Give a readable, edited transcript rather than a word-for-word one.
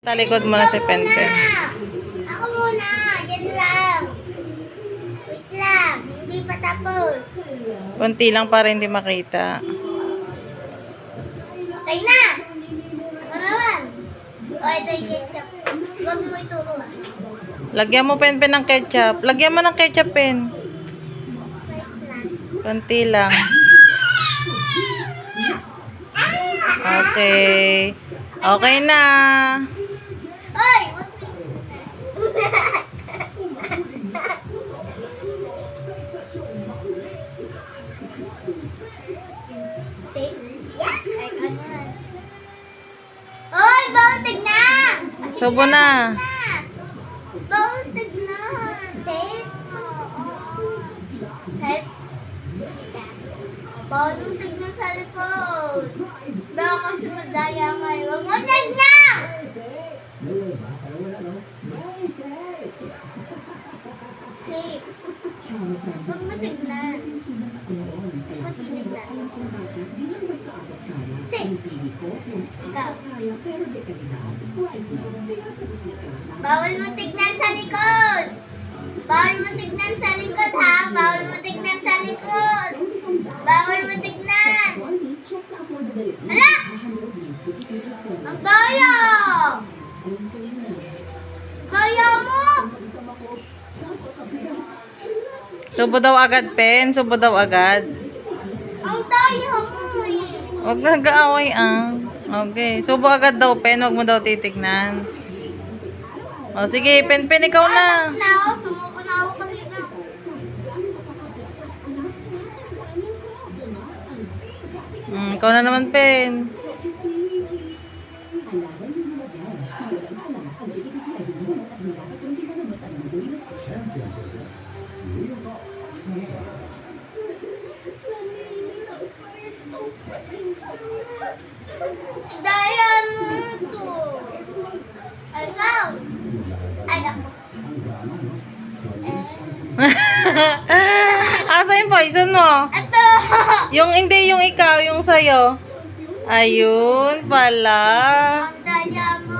Talikod mo na si Penten. Ako muna. Yan lang. Wait lang. Hindi pa tapos. Kunti lang para hindi makita. Okay na. Ako naman. O, ito yung ketchup. Huwag mo ituro. Lagyan mo Pen ng ketchup. Lagyan mo ng ketchup, Pen. Wait lang. Kunti lang. Okay. Okay na. Hoy! Say, yeah. Ay, kanan. Hoy! Bautig na! Subo na. Bautig na! Stay. Help. Bautig na sa likod. Baka kasi madaya kayo. Huwag mo na! Safe. Huwag mo tignan. Ikot tinignan. Safe. Ikaw. Bawal mo tignan sa likod. Bawal mo tignan sa likod, ha? Bawal mo tignan sa likod. Bawal mo tignan. Hala! Ang gaya! Gaya mo! Subo daw agad, Pen. Subo daw agad. Ang daya mo eh. Huwag na nag-aaway ang. Okay. Subo agad daw, Pen. Huwag mo daw titignan. O, sige. Pen, ikaw na. Na ako, sumuko na ako kanina. Ikaw na naman, Pen. Daya mo to. Ikaw. Ay, naku. Asa yung poison mo? Ito. Yung hindi, yung ikaw, yung sa'yo. Ayun pala. Ang daya mo.